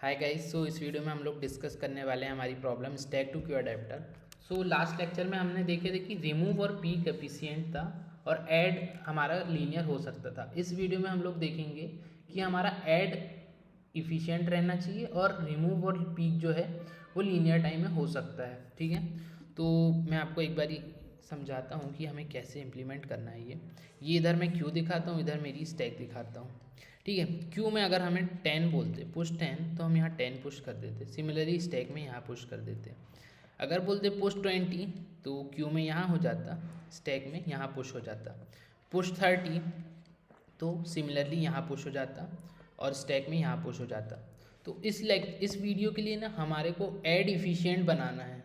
Hi guys. इस video में हम लोग डिस्कस करने वाले हैं हमारी problem stack to queue adapter. Last lecture में हमने देखे थे कि रिमूव और पीक एफिशिएंट था और ऐड हमारा लीनियर हो सकता था। इस वीडियो में हम लोग देखेंगे कि हमारा ऐड इफ़िशिएंट रहना चाहिए और रिमूव और पीक जो है वो लीनियर टाइम में हो सकता है। ठीक है, तो मैं आपको एक बारी समझाता हूँ कि हमें कैसे इम्प्लीमेंट करना है। ये इधर मैं क्यू दिखाता हूँ, इधर मेरी स्टैक दिखाता हूँ। ठीक है, क्यू में अगर हमें 10 बोलते पुश 10 तो हम यहाँ 10 पुश कर देते। सिमिलरली स्टैक में यहाँ पुश कर देते। अगर बोलते पुश 20 तो क्यू में यहाँ हो जाता, स्टैक में यहाँ पुश हो जाता। पुश 30 तो सिमिलरली यहाँ पुश हो जाता और स्टैक में यहाँ पुश हो जाता। तो इस वीडियो के लिए ना हमारे को ऐड इफ़िशिएंट बनाना है,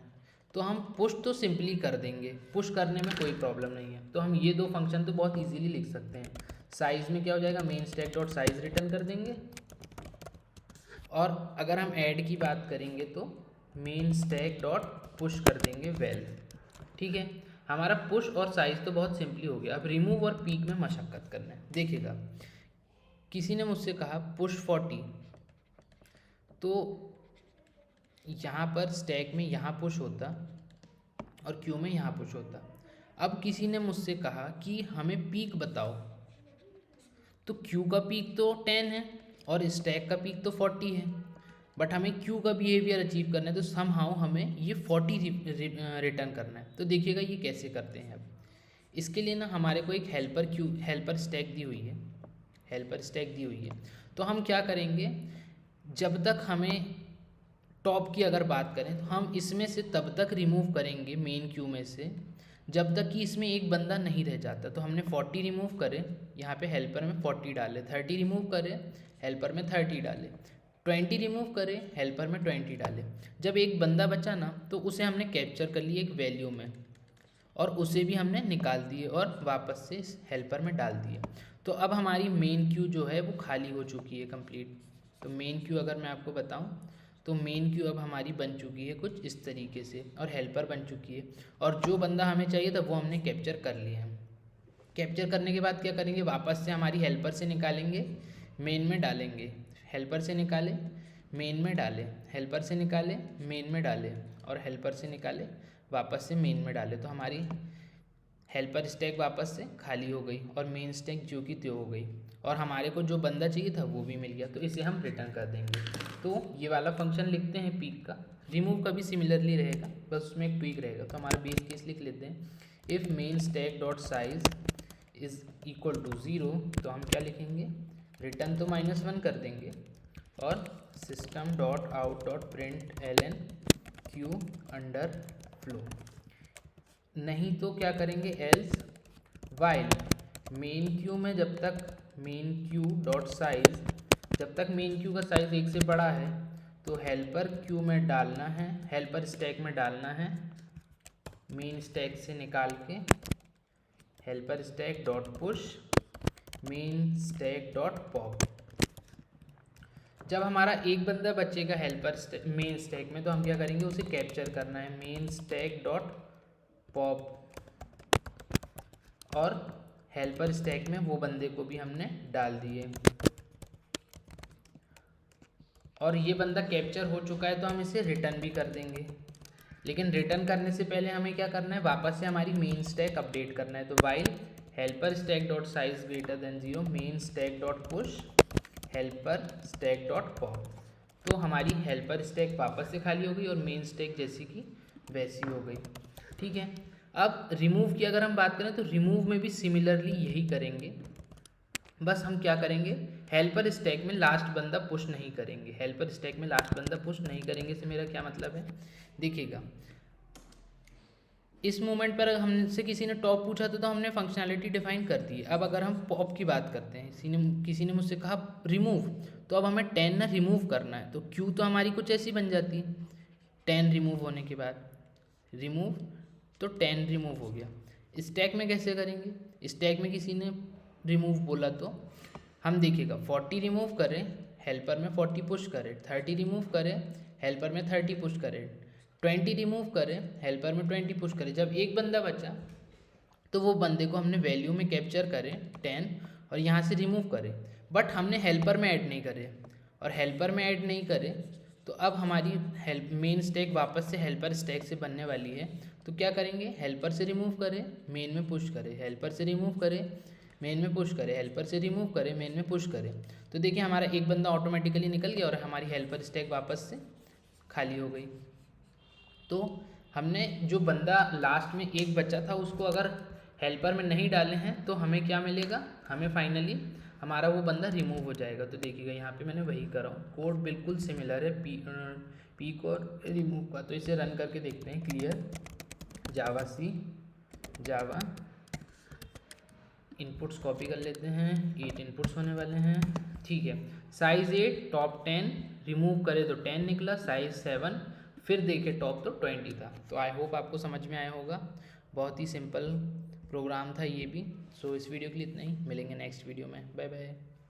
तो हम पुश तो सिंपली कर देंगे, पुश करने में कोई प्रॉब्लम नहीं है। तो हम ये दो फंक्शन तो बहुत इजीली लिख सकते हैं। साइज़ में क्या हो जाएगा, main stack dot size return कर देंगे। और अगर हम ऐड की बात करेंगे तो मेन स्टैक डॉट पुश कर देंगे वेल। ठीक है, हमारा पुश और साइज़ तो बहुत सिंपली हो गया। अब रिमूव और पीक में मशक्क़त करना है। देखिएगा, किसी ने मुझसे कहा पुश 40, तो यहाँ पर स्टैक में यहाँ पुश होता और क्यू में यहाँ पुश होता। अब किसी ने मुझसे कहा कि हमें पीक बताओ, तो क्यू का पीक तो 10 है और स्टैक का पीक तो 40 है, बट हमें क्यू का बिहेवियर अचीव करना है, तो समहाउ हमें ये 40 रिटर्न करना है। तो देखिएगा ये कैसे करते हैं। अब इसके लिए ना हमारे को एक हेल्पर स्टैक दी हुई है, हेल्पर स्टैक दी हुई है। तो हम क्या करेंगे, जब तक हमें टॉप की अगर बात करें तो हम इसमें से तब तक रिमूव करेंगे मेन क्यू में से जब तक कि इसमें एक बंदा नहीं रह जाता। तो हमने 40 रिमूव करे, यहाँ पे हेल्पर में 40 डाले, 30 रिमूव करे, हेल्पर में 30 डाले, 20 रिमूव करे, हेल्पर में 20 डाले। जब एक बंदा बचा ना तो उसे हमने कैप्चर कर लिया एक वैल्यू में और उसे भी हमने निकाल दिए और वापस से इस हेल्पर में डाल दिए। तो अब हमारी मेन क्यू जो है वो खाली हो चुकी है कंप्लीट। तो मेन क्यू अगर मैं आपको बताऊं तो मेन क्यू अब हमारी बन चुकी है कुछ इस तरीके से और हेल्पर बन चुकी है। और जो बंदा हमें चाहिए था वो हमने कैप्चर कर लिया है। कैप्चर करने के बाद क्या करेंगे, वापस से हमारी हेल्पर से निकालेंगे, मेन में डालेंगे। हेल्पर से निकाले, मेन में डाले, हेल्पर से निकाले, मेन में डाले और हेल्पर से निकाले, वापस से मेन में डाले। तो हमारी हेल्पर स्टैक वापस से खाली हो गई और मेन स्टैक जो की त्यों हो गई और हमारे को जो बंदा चाहिए था वो भी मिल गया। तो इसे हम रिटर्न कर देंगे। तो ये वाला फंक्शन लिखते हैं पीक का। रिमूव का भी सिमिलरली रहेगा, बस उसमें एक ट्वीक रहेगा। तो हमारा बेस केस लिख लेते हैं, if main stack dot size is equal to 0, तो हम क्या लिखेंगे, रिटर्न तो -1 कर देंगे और system dot out dot print ln Q under flow. नहीं तो क्या करेंगे, एल्स वाइल मेन क्यू में जब तक मेन क्यू डॉट साइज, जब तक मेन क्यू का साइज़ 1 से बड़ा है तो हेल्पर क्यू में डालना है, हेल्पर स्टैक में डालना है, मेन स्टैक से निकाल के helper stack dot push main stack dot pop. जब हमारा एक बंदा बचेगा हेल्पर मेन स्टैक में तो हम क्या करेंगे, उसे कैप्चर करना है, मेन स्टैक डॉट पॉप, और हेल्पर स्टैक में वो बंदे को भी हमने डाल दिए। और ये बंदा कैप्चर हो चुका है तो हम इसे रिटर्न भी कर देंगे। लेकिन रिटर्न करने से पहले हमें क्या करना है, वापस से हमारी मेन स्टैक अपडेट करना है। तो while helper stack dot size greater than 0 main stack dot push helper stack dot pop. तो हमारी हेल्पर स्टैक वापस से खाली हो गई और मेन स्टैक जैसी की वैसी हो गई। ठीक है, अब रिमूव की अगर हम बात करें तो रिमूव में भी सिमिलरली यही करेंगे, बस हम क्या करेंगे, हेल्पर स्टैक में लास्ट बंदा पुश नहीं करेंगे। हेल्पर स्टैक में लास्ट बंदा पुश नहीं करेंगे से मेरा क्या मतलब है, देखिएगा इस मोमेंट पर हमसे किसी ने टॉप पूछा था तो हमने फंक्शनैलिटी डिफाइन कर दी है। अब अगर हम पॉप की बात करते हैं, किसी ने मुझसे कहा रिमूव, तो अब हमें 10 ना रिमूव करना है। तो क्यू तो हमारी कुछ ऐसी बन जाती है, 10 रिमूव होने के बाद रिमूव, तो 10 रिमूव हो गया। स्टैक में कैसे करेंगे, स्टैक में किसी ने रिमूव बोला तो हम देखिएगा 40 रिमूव करें, हेल्पर में 40 पुश करें, 30 रिमूव करें, हेल्पर में 30 पुश करें, 20 रिमूव करें, हेल्पर में 20 पुश करें। जब एक बंदा बचा तो वो बंदे को हमने वैल्यू में कैप्चर करें 10 और यहाँ से रिमूव करें, बट हमने हेल्पर में ऐड नहीं करे। और हेल्पर में ऐड नहीं करे तो अब हमारी हेल्प मेन स्टैक वापस से हेल्पर स्टैक से बनने वाली है। तो क्या करेंगे, हेल्पर से रिमूव करें, मेन में पुश करें, हेल्पर से रिमूव करें, मेन में पुश करें, हेल्पर से रिमूव करें, मेन में पुश करें। तो देखिए हमारा एक बंदा ऑटोमेटिकली निकल गया और हमारी हेल्पर स्टैक वापस से खाली हो गई। तो हमने जो बंदा लास्ट में एक बचा था उसको अगर हेल्पर में नहीं डाले हैं तो हमें क्या मिलेगा, हमें फाइनली हमारा वो बंदा रिमूव हो जाएगा। तो देखिएगा यहाँ पे मैंने वही करा हूँ, कोड बिल्कुल सिमिलर है पीक और रिमूव का। तो इसे रन करके देखते हैं, क्लियर जावा सी जावा इनपुट्स कॉपी कर लेते हैं, 8 इनपुट्स होने वाले हैं, ठीक है। साइज़ 8 टॉप 10 रिमूव करे तो 10 निकला, साइज़ 7 फिर देखे टॉप तो 20 था। तो आई होप आपको समझ में आया होगा, बहुत ही सिंपल प्रोग्राम था ये भी। सो इस वीडियो के लिए इतना ही, मिलेंगे नेक्स्ट वीडियो में, बाय बाय।